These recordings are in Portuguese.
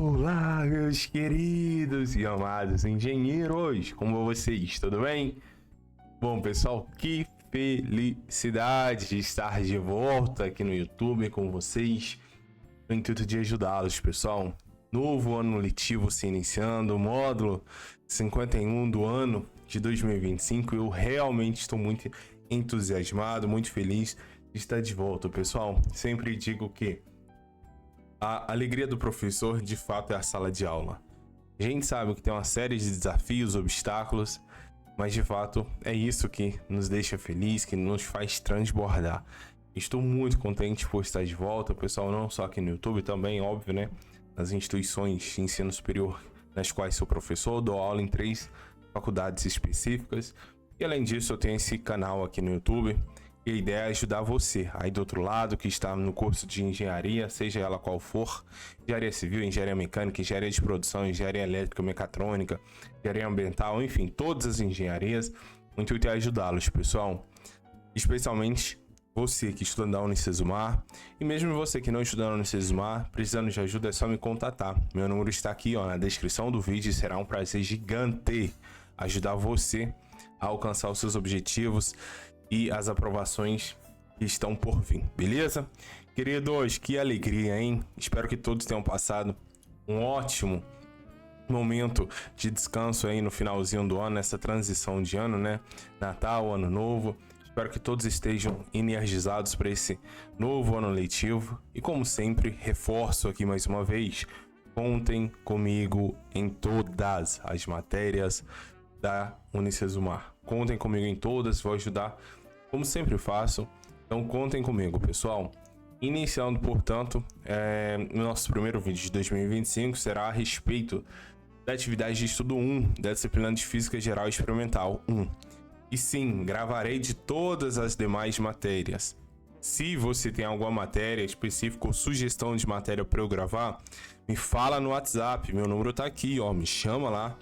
Olá, meus queridos e amados engenheiros, como vocês? Tudo bem? Bom, pessoal, que felicidade de estar de volta aqui no YouTube com vocês, no intuito de ajudá-los, pessoal. Novo ano letivo se iniciando, módulo 51 do ano de 2025. Eu realmente estou muito entusiasmado, muito feliz de estar de volta, pessoal. Sempre digo que a alegria do professor, de fato, é a sala de aula. A gente sabe que tem uma série de desafios, obstáculos, mas de fato é isso que nos deixa feliz, que nos faz transbordar. Estou muito contente por estar de volta, pessoal, não só aqui no YouTube, também, óbvio, né? Nas instituições de ensino superior nas quais sou professor, dou aula em 3 faculdades específicas. E além disso, eu tenho esse canal aqui no YouTube. E a ideia é ajudar você aí do outro lado que está no curso de engenharia, seja ela qual for, engenharia civil, engenharia mecânica, engenharia de produção, engenharia elétrica, mecatrônica, engenharia ambiental, enfim, todas as engenharias. O intuito é ajudá-los, pessoal. Especialmente você que estuda na Unicesumar, e mesmo você que não estuda na Unicesumar, precisando de ajuda, é só me contatar. Meu número está aqui, ó, na descrição do vídeo. Será um prazer gigante ajudar você a alcançar os seus objetivos e as aprovações que estão por vir, beleza? Queridos, que alegria, hein? Espero que todos tenham passado um ótimo momento de descanso aí no finalzinho do ano, nessa transição de ano, né? Natal, Ano Novo. Espero que todos estejam energizados para esse novo ano letivo. E como sempre, reforço aqui mais uma vez, contem comigo em todas as matérias da Unicesumar. Contem comigo em todas, vou ajudar como sempre faço. Então contem comigo, pessoal. Iniciando, portanto, no nosso primeiro vídeo de 2025 será a respeito da atividade de estudo 1 da disciplina de Física Geral Experimental 1. E sim, gravarei de todas as demais matérias. Se você tem alguma matéria específica ou sugestão de matéria para eu gravar, me fala no WhatsApp, meu número tá aqui, ó, me chama lá.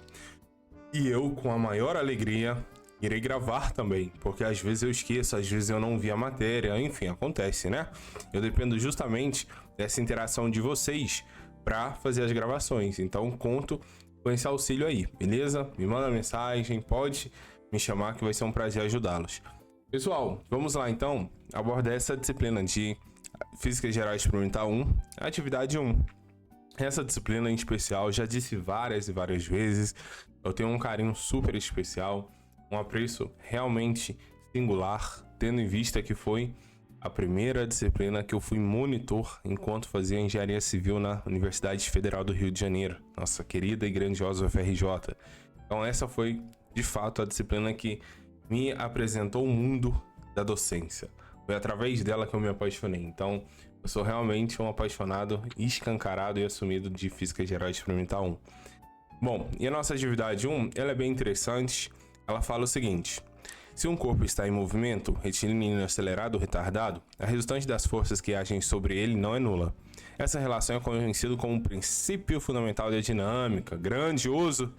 E eu, com a maior alegria, irei gravar também, porque às vezes eu esqueço, às vezes eu não vi a matéria, enfim, acontece, né? Eu dependo justamente dessa interação de vocês para fazer as gravações, então conto com esse auxílio aí, beleza? Me manda mensagem, pode me chamar que vai ser um prazer ajudá-los. Pessoal, vamos lá então abordar essa disciplina de Física Geral Experimental 1, atividade 1. Essa disciplina em especial, já disse várias e várias vezes, eu tenho um carinho super especial, um apreço realmente singular, tendo em vista que foi a primeira disciplina que eu fui monitor enquanto fazia engenharia civil na Universidade Federal do Rio de Janeiro, nossa querida e grandiosa UFRJ. Então essa foi, de fato, a disciplina que me apresentou o mundo da docência. Foi através dela que eu me apaixonei. Então, eu sou realmente um apaixonado, escancarado e assumido de Física Geral Experimental 1. Bom, e a nossa atividade 1, ela é bem interessante. Ela fala o seguinte: se um corpo está em movimento, retilíneo, acelerado ou retardado, a resultante das forças que agem sobre ele não é nula. Essa relação é conhecida como o princípio fundamental da dinâmica, grandioso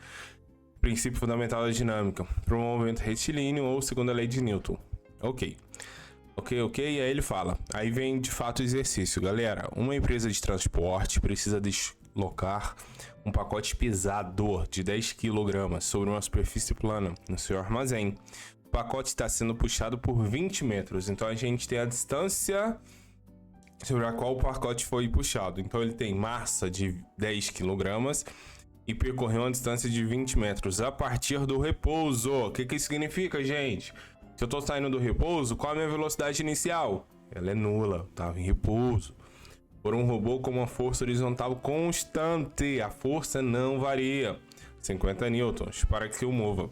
princípio fundamental da dinâmica, para o movimento retilíneo ou segunda lei de Newton. Ok, e aí ele fala, aí vem de fato o exercício, galera. Uma empresa de transporte precisa deslocar um pacote pesado de 10 kg sobre uma superfície plana no seu armazém. O pacote está sendo puxado por 20 metros, então a gente tem a distância sobre a qual o pacote foi puxado. Então ele tem massa de 10 kg e percorreu uma distância de 20 metros a partir do repouso. O que isso significa, gente? Se eu tô saindo do repouso, qual é a minha velocidade inicial? Ela é nula, tava em repouso. Por um robô com uma força horizontal constante, a força não varia. 50 newtons para que eu mova.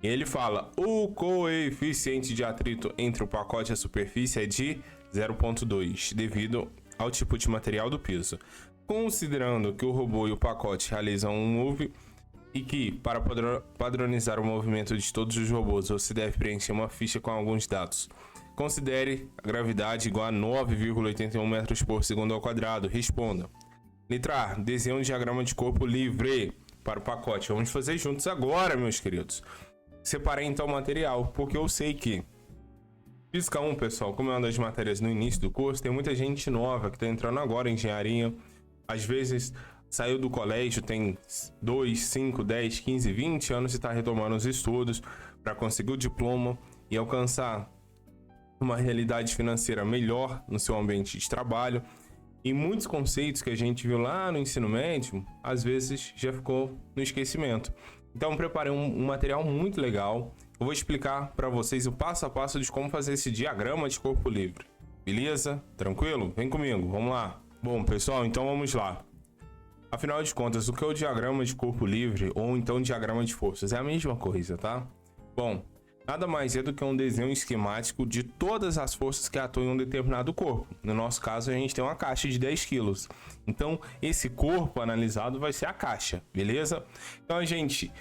E ele fala, o coeficiente de atrito entre o pacote e a superfície é de 0,2, devido ao tipo de material do piso. Considerando que o robô e o pacote realizam um move e que, para padronizar o movimento de todos os robôs, você deve preencher uma ficha com alguns dados. Considere a gravidade igual a 9,81 metros por segundo ao quadrado. Responda. Letra A. Desenhe um diagrama de corpo livre para o pacote. Vamos fazer juntos agora, meus queridos. Separei então o material, porque eu sei que Física 1, pessoal, como é uma das matérias no início do curso, tem muita gente nova que está entrando agora em engenharia. Às vezes saiu do colégio, tem 2, 5, 10, 15, 20 anos e está retomando os estudos para conseguir o diploma e alcançar uma realidade financeira melhor no seu ambiente de trabalho. E muitos conceitos que a gente viu lá no ensino médio, às vezes já ficou no esquecimento. Então, eu preparei um material muito legal. Eu vou explicar para vocês o passo a passo de como fazer esse diagrama de corpo livre. Beleza? Tranquilo? Vem comigo, vamos lá. Bom, pessoal, então vamos lá. Afinal de contas, o que é o diagrama de corpo livre ou então diagrama de forças? É a mesma coisa, tá? Bom, nada mais é do que um desenho esquemático de todas as forças que atuam em um determinado corpo. No nosso caso, a gente tem uma caixa de 10 quilos. Então, esse corpo analisado vai ser a caixa, beleza? Então, a gente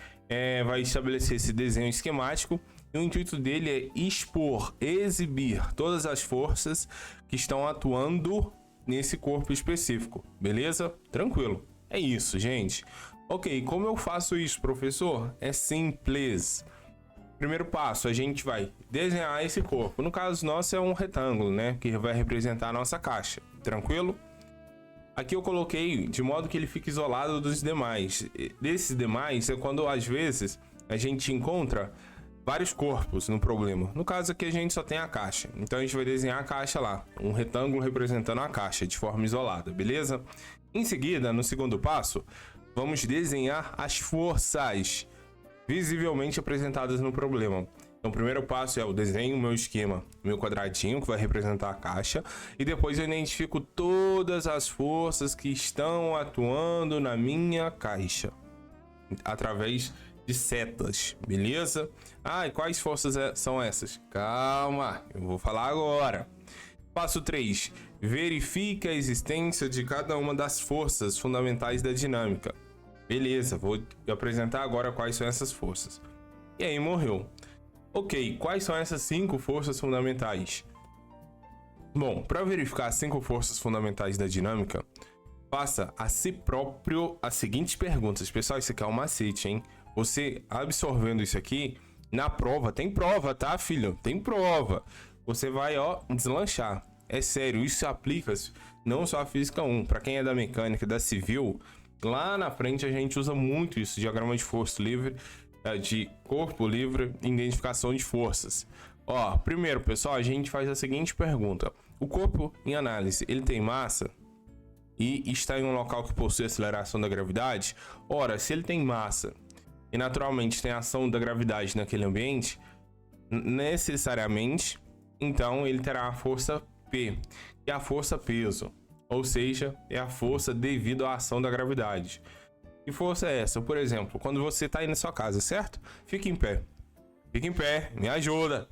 vai estabelecer esse desenho esquemático e o intuito dele é expor, exibir todas as forças que estão atuando nesse corpo específico, beleza? Tranquilo. É isso, gente. Ok, como eu faço isso, professor? É simples. Primeiro passo, a gente vai desenhar esse corpo. No caso nosso é um retângulo, né? Que vai representar a nossa caixa. Tranquilo? Aqui eu coloquei de modo que ele fique isolado dos demais. Desses demais é quando às vezes a gente encontra vários corpos no problema. No caso aqui a gente só tem a caixa. Então a gente vai desenhar a caixa lá. Um retângulo representando a caixa de forma isolada, beleza? Em seguida, no segundo passo, vamos desenhar as forças visivelmente apresentadas no problema. Então, o primeiro passo é o desenho, meu esquema, meu quadradinho, que vai representar a caixa. E depois eu identifico todas as forças que estão atuando na minha caixa. Através de setas, beleza? E quais forças são essas? Calma, eu vou falar agora. Passo 3. Verifique a existência de cada uma das forças fundamentais da dinâmica. Beleza, vou apresentar agora quais são essas forças. E aí, morreu. Ok, quais são essas 5 forças fundamentais? Bom, para verificar as 5 forças fundamentais da dinâmica, faça a si próprio as seguintes perguntas. Pessoal, isso aqui é um macete, hein? Você absorvendo isso aqui, na prova, tem prova, tá, filho? Tem prova. Você vai, deslanchar. É sério, isso aplica não só a Física 1. Para quem é da mecânica, da civil, lá na frente a gente usa muito isso, diagrama de força livre, de corpo livre, identificação de forças. Primeiro, pessoal, a gente faz a seguinte pergunta. O corpo, em análise, ele tem massa e está em um local que possui aceleração da gravidade? Ora, se ele tem massa e naturalmente tem ação da gravidade naquele ambiente, necessariamente, então ele terá a força P, que é a força peso, ou seja, é a força devido à ação da gravidade. Que força é essa? Por exemplo, quando você está aí na sua casa, certo? Fique em pé. Fique em pé, me ajuda.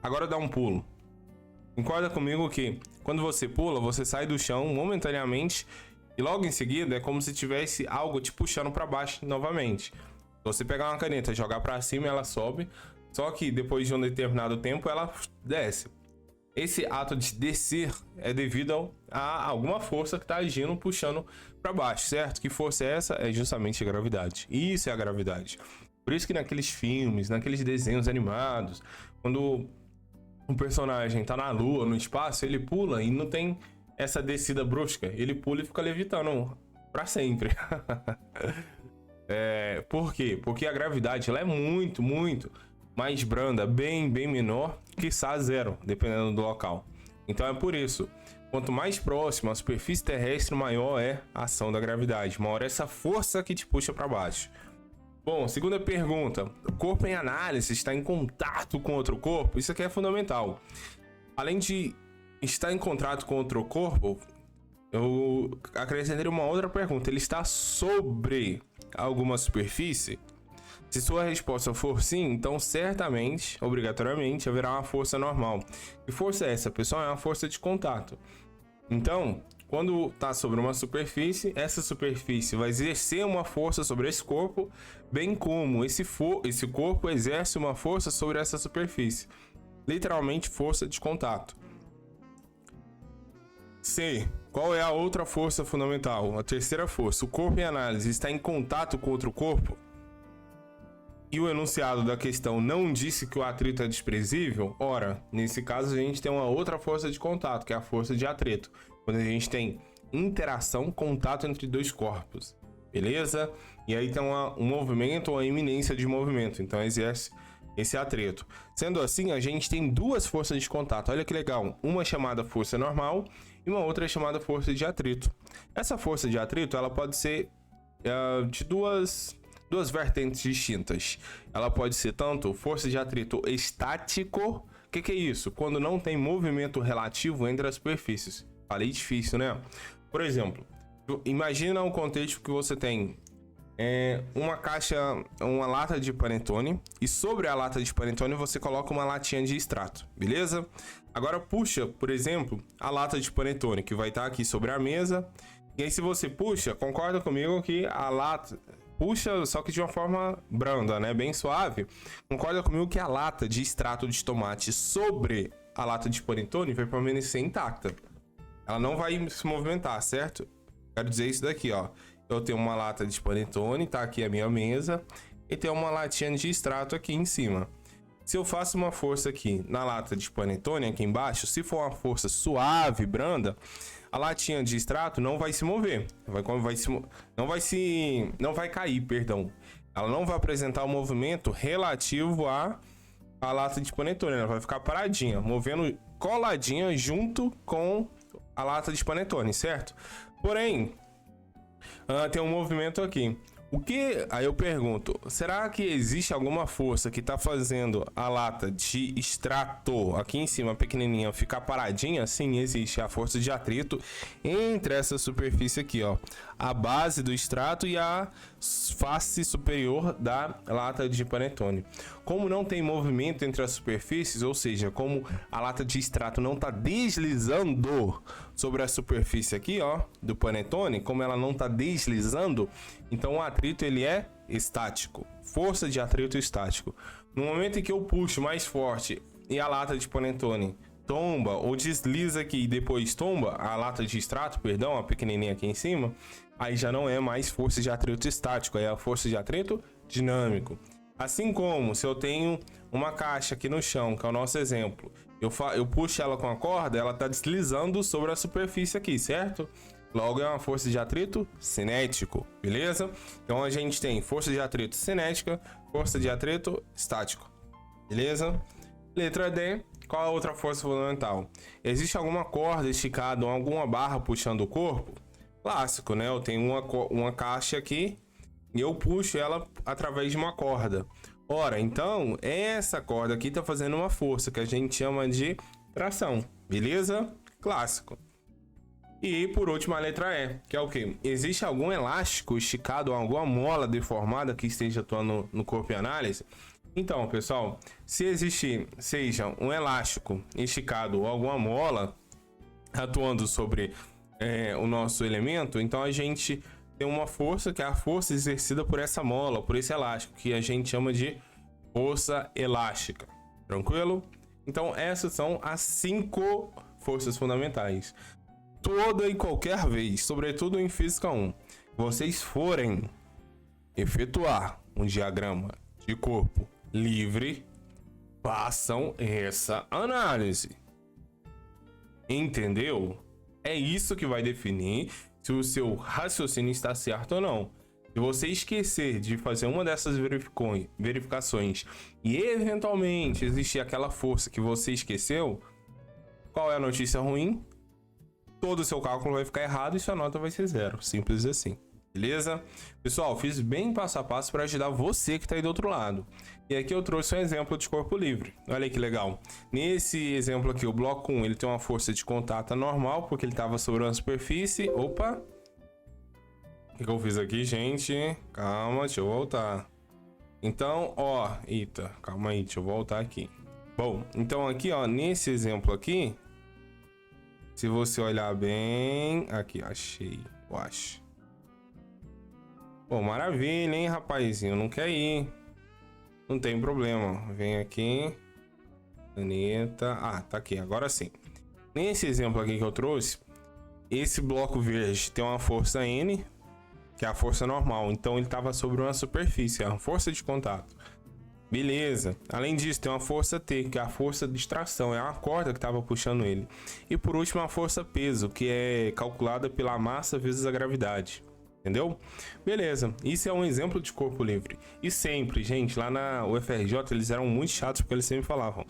Agora dá um pulo. Concorda comigo que quando você pula, você sai do chão momentaneamente e logo em seguida é como se tivesse algo te puxando para baixo novamente. Se você pegar uma caneta e jogar para cima, ela sobe, só que depois de um determinado tempo ela desce. Esse ato de descer é devido a alguma força que está agindo, puxando para baixo, certo? Que força é essa? É justamente a gravidade. Isso é a gravidade. Por isso que naqueles filmes, naqueles desenhos animados, quando um personagem está na lua, no espaço, ele pula e não tem essa descida brusca. Ele pula e fica levitando para sempre. Por quê? Porque a gravidade ela é muito, muito mais branda, bem menor que zero, dependendo do local. Então é por isso, quanto mais próximo à superfície terrestre, maior é a ação da gravidade, maior é essa força que te puxa para baixo. Bom, segunda pergunta, o corpo em análise está em contato com outro corpo? Isso aqui é fundamental. Além de estar em contato com outro corpo, eu acrescentaria uma outra pergunta, ele está sobre alguma superfície? Se sua resposta for sim, então certamente, obrigatoriamente, haverá uma força normal. Que força é essa, pessoal? É uma força de contato. Então, quando está sobre uma superfície, essa superfície vai exercer uma força sobre esse corpo, bem como esse corpo exerce uma força sobre essa superfície. Literalmente, força de contato. C. Qual é a outra força fundamental? A terceira força. O corpo em análise está em contato com outro corpo? E o enunciado da questão não disse que o atrito é desprezível? Ora, nesse caso a gente tem uma outra força de contato, que é a força de atrito. Quando a gente tem interação, contato entre dois corpos. beleza? E aí tem um movimento ou a iminência de movimento, então exerce esse atrito. Sendo assim, a gente tem duas forças de contato. Olha que legal, uma chamada força normal e uma outra chamada força de atrito. Essa força de atrito, ela pode ser de duas vertentes distintas. Ela pode ser tanto força de atrito estático. O que é isso? Quando não tem movimento relativo entre as superfícies. Falei difícil, né? Por exemplo, imagina um contexto que você tem uma caixa, uma lata de panetone, e sobre a lata de panetone você coloca uma latinha de extrato, beleza? Agora puxa, por exemplo, a lata de panetone que vai estar aqui sobre a mesa, e aí se você puxa, concorda comigo que a lata puxa, só que de uma forma branda, né, bem suave. Concorda comigo que a lata de extrato de tomate sobre a lata de panetone vai permanecer intacta. Ela não vai se movimentar, certo? Quero dizer isso daqui, ó. Eu tenho uma lata de panetone, tá aqui a minha mesa, e tem uma latinha de extrato aqui em cima. Se eu faço uma força aqui na lata de panetone, aqui embaixo, se for uma força suave, branda, a latinha de extrato não vai se mover. Não vai cair, perdão. Ela não vai apresentar um movimento relativo à lata de panetone. Ela vai ficar paradinha, movendo coladinha junto com a lata de panetone, certo? Porém, tem um movimento aqui. Aí eu pergunto, será que existe alguma força que está fazendo a lata de extrato aqui em cima, pequenininha, ficar paradinha? Sim, existe a força de atrito entre essa superfície aqui, ó, a base do extrato e a face superior da lata de panetone. Como não tem movimento entre as superfícies, ou seja, como a lata de extrato não está deslizando sobre a superfície aqui, ó, do panetone, como ela não está deslizando, então o atrito ele é estático, força de atrito estático. No momento em que eu puxo mais forte e a lata de panetone tomba ou desliza aqui e depois tomba, a lata de extrato, perdão, a pequenininha aqui em cima, aí já não é mais força de atrito estático, é a força de atrito dinâmico. Assim como se eu tenho uma caixa aqui no chão, que é o nosso exemplo, eu puxo ela com a corda, ela está deslizando sobre a superfície aqui, certo? Logo é uma força de atrito cinético, beleza? Então a gente tem força de atrito cinética, força de atrito estático, beleza? Letra D, qual a outra força fundamental? Existe alguma corda esticada ou alguma barra puxando o corpo? Clássico, né? Eu tenho uma caixa aqui e eu puxo ela através de uma corda. Ora, então, essa corda aqui está fazendo uma força que a gente chama de tração, beleza? Clássico. E por último a letra E, que é o que? Existe algum elástico esticado ou alguma mola deformada que esteja atuando no corpo em análise? Então, pessoal, se existir, seja um elástico esticado ou alguma mola atuando sobre o nosso elemento, então a gente tem uma força que é a força exercida por essa mola, por esse elástico, que a gente chama de força elástica. Tranquilo? Então essas são as 5 forças fundamentais. Toda e qualquer vez, sobretudo em Física 1, vocês forem efetuar um diagrama de corpo livre, façam essa análise. Entendeu? É isso que vai definir se o seu raciocínio está certo ou não. Se você esquecer de fazer uma dessas verificações e eventualmente existir aquela força que você esqueceu, qual é a notícia ruim? Todo o seu cálculo vai ficar errado e sua nota vai ser 0. Simples assim. Beleza? Pessoal, fiz bem passo a passo para ajudar você que está aí do outro lado. E aqui eu trouxe um exemplo de corpo livre. Olha que legal. Nesse exemplo aqui, o bloco 1, ele tem uma força de contato normal, porque ele estava sobre uma superfície. Opa! O que eu fiz aqui, gente? Calma, deixa eu voltar. Então, ó... Eita, calma aí, deixa eu voltar aqui. Bom, então aqui, ó, nesse exemplo aqui, se você olhar bem... Aqui, achei, eu acho. Pô, maravilha, hein, rapazinho? Não quer ir. Não tem problema. Vem aqui. Caneta. Ah, tá aqui. Agora sim. Nesse exemplo aqui que eu trouxe, esse bloco verde tem uma força N, que é a força normal. Então ele estava sobre uma superfície, é uma força de contato. Beleza. Além disso, tem uma força T, que é a força de tração. É uma corda que estava puxando ele. E por último, a força peso, que é calculada pela massa vezes a gravidade. Entendeu? Beleza, isso é um exemplo de corpo livre. E sempre, gente, lá na UFRJ eles eram muito chatos porque eles sempre falavam: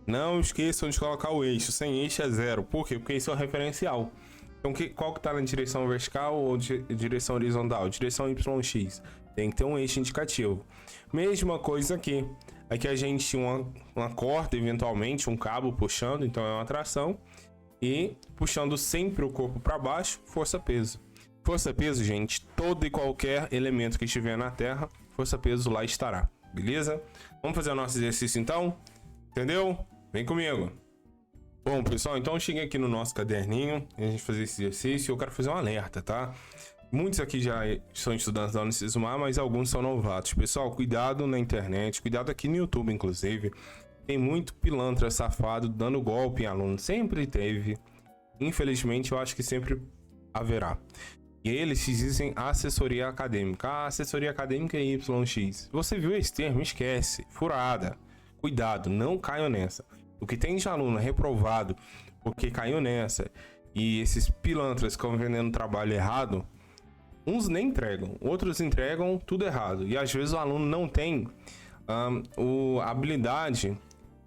não esqueçam de colocar o eixo, sem eixo é zero. Por quê? Porque isso é um referencial. Então, qual que tá na direção vertical ou direção horizontal? Direção YX. Tem que ter um eixo indicativo. Mesma coisa aqui. Aqui a gente tinha uma corda, eventualmente, um cabo puxando, então é uma tração. E puxando sempre o corpo para baixo, força-peso. Força-peso, gente, todo e qualquer elemento que estiver na Terra, força-peso lá estará. Beleza? Vamos fazer o nosso exercício então? Entendeu? Vem comigo. Bom, pessoal, então eu cheguei aqui no nosso caderninho, a gente fazer esse exercício e eu quero fazer um alerta, tá? Muitos aqui já são estudantes da Unicesumar, mas alguns são novatos. Pessoal, cuidado na internet, cuidado aqui no YouTube, inclusive. Tem muito pilantra safado dando golpe em aluno. Sempre teve. Infelizmente, eu acho que sempre haverá. E eles se dizem assessoria acadêmica. A assessoria acadêmica é YX. Você viu esse termo? Esquece. Furada. Cuidado, não caiam nessa. O que tem de aluno reprovado porque caiu nessa e esses pilantras que estão vendendo trabalho errado, uns nem entregam, outros entregam tudo errado. E às vezes o aluno não tem a habilidade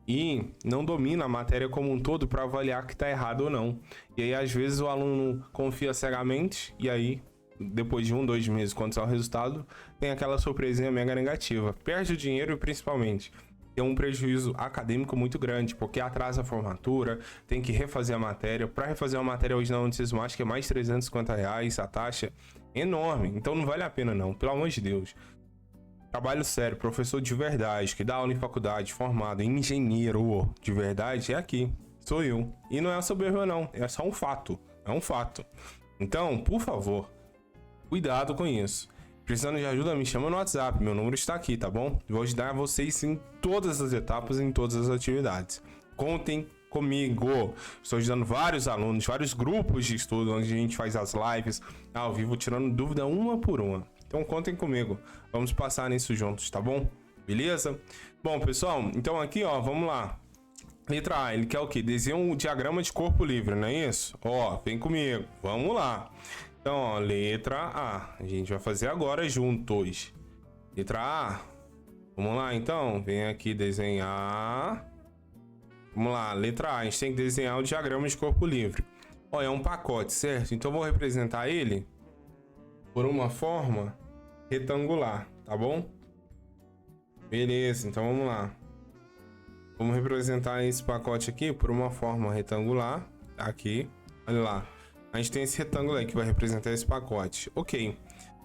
e não domina a matéria como um todo para avaliar que está errado ou não. E aí às vezes o aluno confia cegamente e aí depois de 2 meses, quando sai o resultado, tem aquela surpresinha mega negativa. Perde o dinheiro e principalmente tem um prejuízo acadêmico muito grande, porque atrasa a formatura, tem que refazer a matéria. Para refazer uma matéria hoje na Unicesumar, acho que é mais R$350, a taxa é enorme. Então não vale a pena não, pelo amor de Deus. Trabalho sério, professor de verdade, que dá aula em faculdade, formado, engenheiro de verdade, é aqui. Sou eu. E não é soberba não, é só um fato. É um fato. Então, por favor, cuidado com isso. Precisando de ajuda, me chama no WhatsApp, meu número está aqui, tá bom? Vou ajudar vocês em todas as etapas, em todas as atividades. Contem comigo. Estou ajudando vários alunos, vários grupos de estudo, onde a gente faz as lives ao vivo, tirando dúvida uma por uma. Então contem comigo, vamos passar nisso juntos, tá bom? Beleza? Bom, pessoal, então aqui, ó, vamos lá. Letra A, ele quer o quê? Desenha um diagrama de corpo livre, não é isso? Ó, vem comigo, vamos lá. Então, ó, letra A. A gente vai fazer agora juntos. Letra A. Vamos lá, então. Vem aqui desenhar. Vamos lá, letra A. A gente tem que desenhar o diagrama de corpo livre. Ó, é um pacote, certo? Então, eu vou representar ele por uma forma retangular, tá bom? Beleza, então vamos lá. Vamos representar esse pacote aqui por uma forma retangular. Aqui, olha lá. A gente tem esse retângulo aí que vai representar esse pacote. Ok.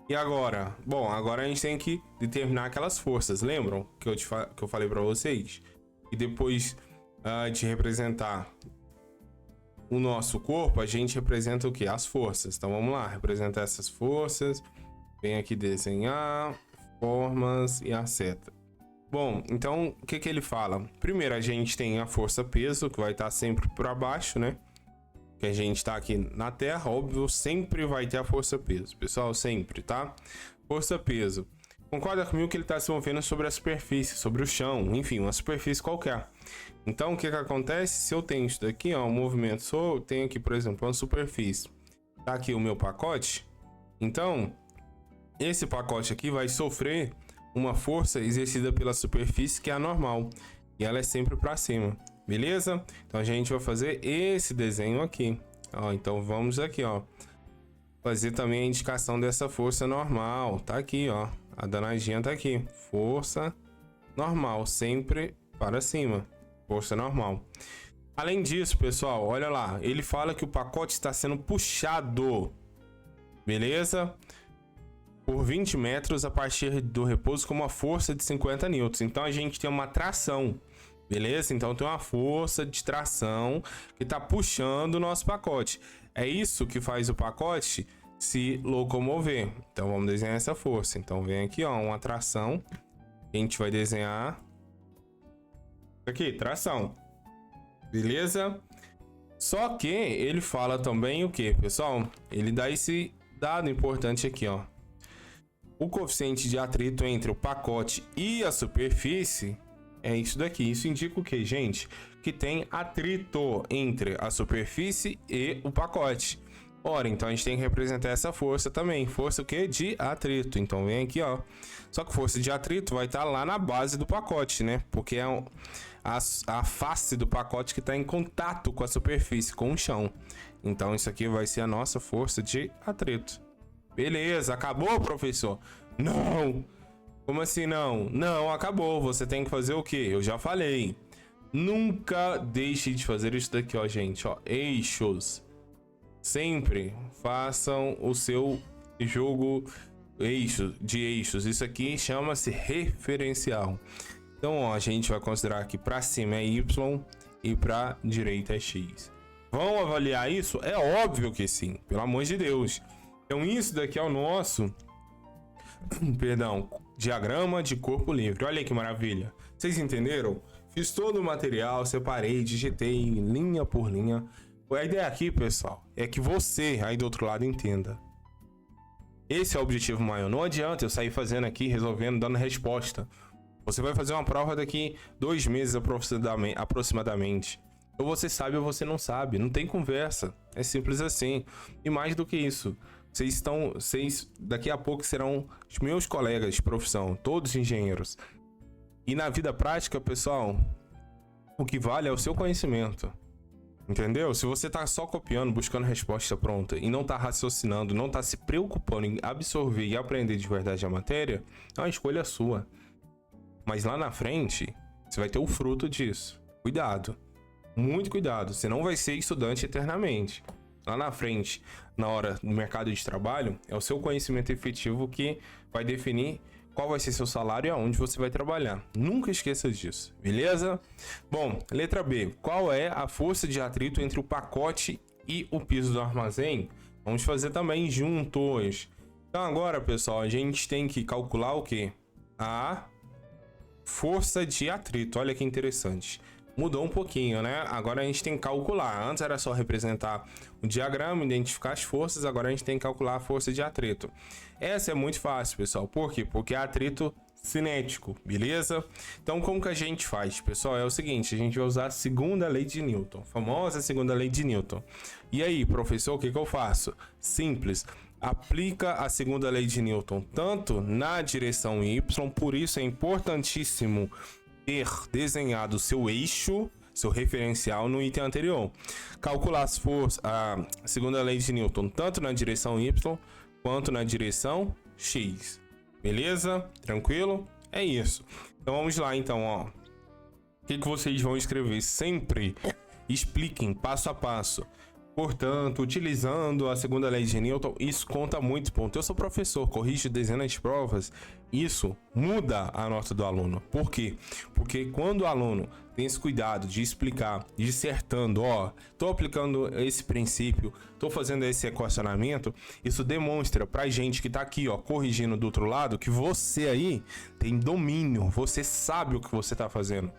E agora? Bom, agora a gente tem que determinar aquelas forças. Lembram que eu falei para vocês? E depois de representar o nosso corpo, a gente representa o que? As forças. Então vamos lá, representar essas forças. Vem aqui desenhar, formas e a seta. Bom, então o que ele fala? Primeiro a gente tem a força peso, que vai estar sempre para baixo, né? Que a gente tá aqui na Terra, óbvio, sempre vai ter a força-peso. Pessoal, sempre, tá? Força-peso. Concorda comigo que ele tá se movendo sobre a superfície, sobre o chão, enfim, uma superfície qualquer. Então, o que acontece? Se eu tenho isso daqui, ó, um movimento, eu tenho aqui, por exemplo, uma superfície. Tá aqui o meu pacote. Então, esse pacote aqui vai sofrer uma força exercida pela superfície, que é a normal. E ela é sempre para cima. Beleza? Então a gente vai fazer esse desenho aqui. Ó, então vamos aqui, ó. Fazer também a indicação dessa força normal. Tá aqui, ó. A danadinha tá aqui. Força normal, sempre para cima. Força normal. Além disso, pessoal, olha lá. Ele fala que o pacote está sendo puxado. Beleza? Por 20 metros a partir do repouso com uma força de 50 newtons. Então a gente tem uma tração. Beleza? Então tem uma força de tração que está puxando o nosso pacote. É isso que faz o pacote se locomover. Então vamos desenhar essa força. Então vem aqui, ó, uma tração. A gente vai desenhar aqui, tração. Beleza? Só que ele fala também o que, pessoal? Ele dá esse dado importante aqui, ó. O coeficiente de atrito entre o pacote e a superfície é isso daqui. Isso indica o que, gente? Que tem atrito entre a superfície e o pacote. Ora, então a gente tem que representar essa força também. Força o quê? De atrito. Então vem aqui, ó. Só que força de atrito vai estar lá na base do pacote, né? Porque é a face do pacote que está em contato com a superfície, com o chão. Então isso aqui vai ser a nossa força de atrito. Beleza, acabou, professor? Não! Como assim não? Não, acabou. Você tem que fazer o quê? Eu já falei. Nunca deixe de fazer isso daqui, ó, gente. Ó, eixos. Sempre façam o seu jogo de eixos. Isso aqui chama-se referencial. Então, ó, a gente vai considerar que para cima é Y e para direita é X. Vão avaliar isso? É óbvio que sim, pelo amor de Deus. Então, isso daqui é o nosso, perdão, diagrama de corpo livre. Olha aí que maravilha. Vocês entenderam? Fiz todo o material, separei, digitei linha por linha. A ideia aqui, pessoal, é que você aí do outro lado entenda. Esse é o objetivo maior. Não adianta eu sair fazendo aqui, resolvendo, dando resposta. Você vai fazer uma prova daqui 2 meses aproximadamente. Ou você sabe ou você não sabe. Não tem conversa. É simples assim. E mais do que isso, vocês daqui a pouco serão os meus colegas de profissão, todos engenheiros. E na vida prática, pessoal, o que vale é o seu conhecimento. Entendeu? Se você tá só copiando, buscando resposta pronta e não tá raciocinando, não tá se preocupando em absorver e aprender de verdade a matéria, é uma escolha sua. Mas lá na frente, você vai ter o fruto disso. Cuidado. Muito cuidado. Você não vai ser estudante eternamente. Lá na frente, na hora do mercado de trabalho, é o seu conhecimento efetivo que vai definir qual vai ser seu salário e aonde você vai trabalhar. Nunca esqueça disso, beleza? Bom, letra B. Qual é a força de atrito entre o pacote e o piso do armazém? Vamos fazer também juntos. Então agora, pessoal, a gente tem que calcular o quê? A força de atrito. Olha que interessante. Mudou um pouquinho, né? Agora a gente tem que calcular. Antes era só representar o diagrama, identificar as forças. Agora a gente tem que calcular a força de atrito. Essa é muito fácil, pessoal. Por quê? Porque é atrito cinético, beleza? Então, como que a gente faz, pessoal? É o seguinte, a gente vai usar a segunda lei de Newton. Famosa segunda lei de Newton. E aí, professor, o que eu faço? Simples. Aplica a segunda lei de Newton tanto na direção Y, por isso é importantíssimo ter desenhado o seu eixo, seu referencial no item anterior. Calcular as forças, a segunda lei de Newton, tanto na direção Y quanto na direção X. Beleza? Tranquilo? É isso. Então vamos lá, então, ó. O que vocês vão escrever? Sempre expliquem passo a passo. Portanto, utilizando a segunda lei de Newton, isso conta muito ponto. Eu sou professor, corrijo dezenas de provas. Isso muda a nota do aluno. Por quê? Porque quando o aluno tem esse cuidado de explicar, dissertando, ó, tô aplicando esse princípio, tô fazendo esse equacionamento, isso demonstra pra gente que tá aqui, ó, corrigindo do outro lado, que você aí tem domínio, você sabe o que você tá fazendo.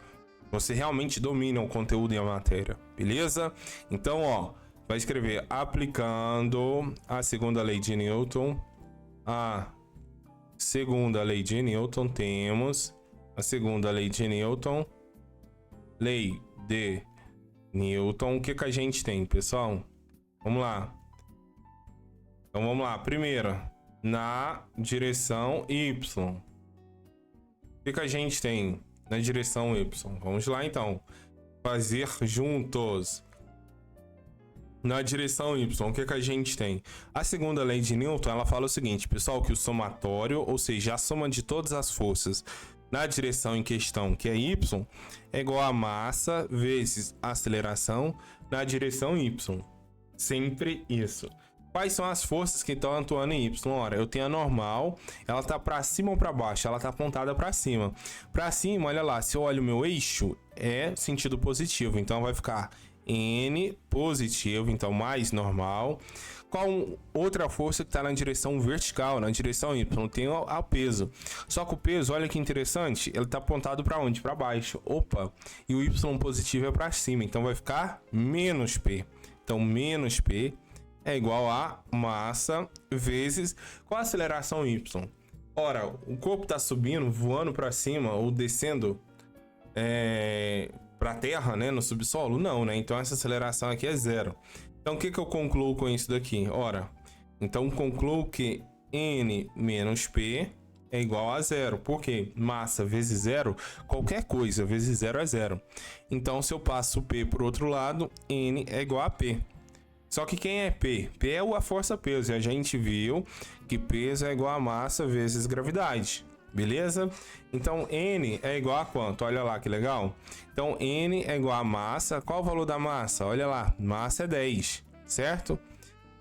Você realmente domina o conteúdo e a matéria, beleza? Então, ó, vai escrever aplicando a segunda lei de Newton. A segunda lei de Newton, temos a segunda lei de Newton. Lei de Newton. O que a gente tem, pessoal? Vamos lá. Então vamos lá. Primeira, na direção Y. O que a gente tem na direção Y? Vamos lá, então. Fazer juntos. Na direção Y, o que a gente tem? A segunda lei de Newton, ela fala o seguinte, pessoal, que o somatório, ou seja, a soma de todas as forças na direção em questão, que é Y, é igual a massa vezes a aceleração na direção Y. Sempre isso. Quais são as forças que estão atuando em Y? Ora, eu tenho a normal, ela tá para cima ou para baixo? Ela tá apontada para cima. Para cima, olha lá, se eu olho o meu eixo, é sentido positivo, então vai ficar N positivo, então mais normal. Qual outra força que está na direção vertical, na direção Y? Tem o peso. Só que o peso, olha que interessante, ele está apontado para onde? Para baixo. Opa! E o Y positivo é para cima, então vai ficar menos P. Então menos P é igual a massa vezes qual a aceleração Y? Ora, o corpo está subindo, voando para cima ou descendo para a Terra, né, no subsolo? Não, né? Então essa aceleração aqui é zero. Então, o que eu concluo com isso daqui? Ora, então concluo que N menos P é igual a zero. Por quê? Massa vezes zero, qualquer coisa vezes zero é zero. Então, se eu passo P para o outro lado, N é igual a P. Só que quem é P? P é a força-peso. E a gente viu que peso é igual a massa vezes gravidade. Beleza? Então, N é igual a quanto? Olha lá que legal. Então, N é igual a massa. Qual o valor da massa? Olha lá, massa é 10, certo?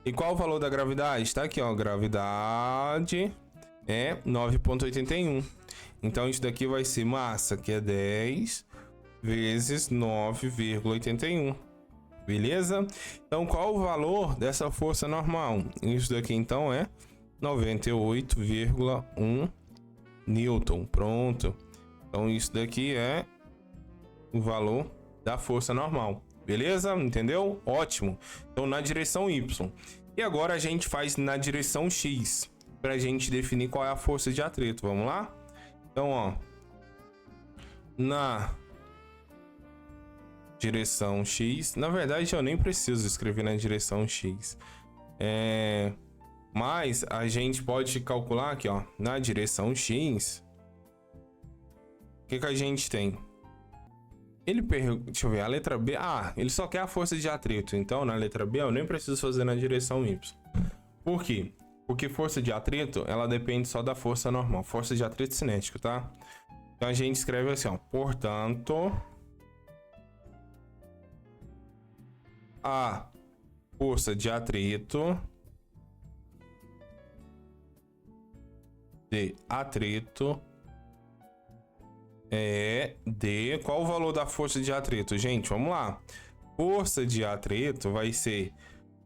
E qual o valor da gravidade? Tá aqui, ó, gravidade é 9,81. Então, isso daqui vai ser massa, que é 10 vezes 9,81. Beleza? Então, qual o valor dessa força normal? Isso daqui, então, é 98,1 Newton. Pronto. Então, isso daqui é o valor da força normal. Beleza? Entendeu? Ótimo. Então, na direção Y. E agora a gente faz na direção X, para a gente definir qual é a força de atrito. Vamos lá? Então, ó, na direção X, na verdade eu nem preciso escrever na direção X, mas a gente pode calcular aqui, ó, na direção X, o que a gente tem? Ele pergunta, deixa eu ver, a letra B, ele só quer a força de atrito, então na letra B eu nem preciso fazer na direção Y. Por quê? Porque força de atrito, ela depende só da força normal, força de atrito cinético, tá? Então a gente escreve assim, ó, portanto, a força de atrito é de... Qual o valor da força de atrito, gente? Vamos lá. Força de atrito vai ser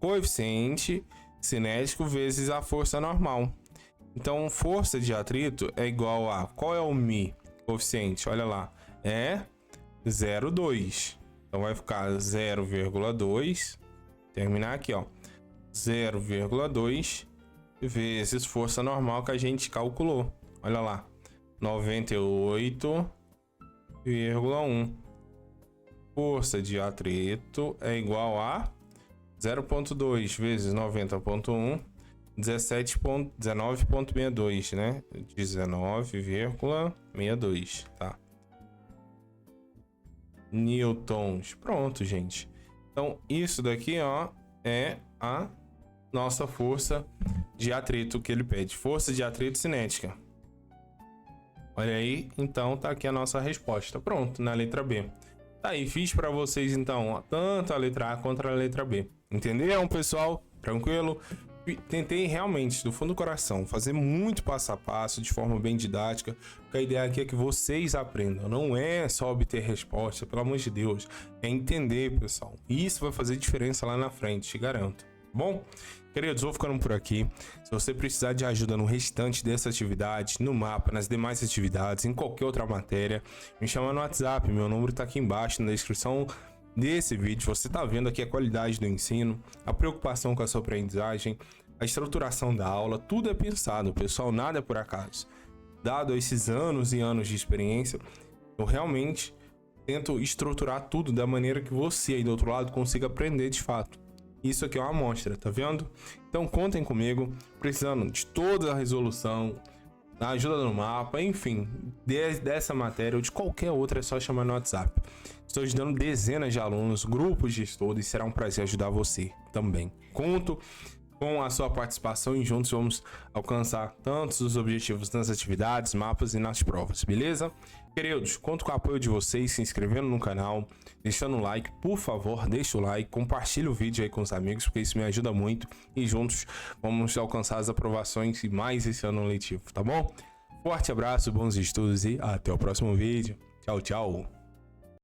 coeficiente cinético vezes a força normal. Então, força de atrito é igual a... Qual é o μ? Coeficiente, olha lá. É 0,2. Então, vai ficar 0,2. Terminar aqui, ó. 0,2 vezes força normal que a gente calculou. Olha lá. 98,1. Força de atrito é igual a 0,2 vezes 90,1, 19,62, né? 19,62, tá? Newtons. Pronto, gente. Então, isso daqui, ó, é a nossa força de atrito que ele pede. Força de atrito cinética. Olha aí, então tá aqui a nossa resposta. Pronto, na letra B. Tá aí, fiz para vocês então tanto a letra A quanto a letra B. Entenderam, pessoal? Tranquilo? Tentei realmente, do fundo do coração, fazer muito passo a passo, de forma bem didática, porque a ideia aqui é que vocês aprendam. Não é só obter resposta, pelo amor de Deus. É entender, pessoal. E isso vai fazer diferença lá na frente, te garanto. Bom, queridos, vou ficando por aqui. Se você precisar de ajuda no restante dessa atividade, no mapa, nas demais atividades, em qualquer outra matéria, me chama no WhatsApp. Meu número tá aqui embaixo na descrição desse vídeo. Você tá vendo aqui a qualidade do ensino, a preocupação com a sua aprendizagem, a estruturação da aula, tudo é pensado, pessoal, nada é por acaso. Dado esses anos e anos de experiência, eu realmente tento estruturar tudo da maneira que você aí do outro lado consiga aprender de fato. Isso aqui é uma amostra, tá vendo? Então contem comigo, precisando de toda a resolução, a ajuda no mapa, enfim, dessa matéria ou de qualquer outra, é só chamar no WhatsApp. Estou ajudando dezenas de alunos, grupos de estudo, e será um prazer ajudar você também. Conto com a sua participação e juntos vamos alcançar tantos os objetivos nas atividades, mapas e nas provas, beleza? Queridos, conto com o apoio de vocês, se inscrevendo no canal, deixando o like, por favor, deixa o like, compartilha o vídeo aí com os amigos, porque isso me ajuda muito e juntos vamos alcançar as aprovações e mais esse ano letivo, tá bom? Forte abraço, bons estudos e até o próximo vídeo. Tchau, tchau!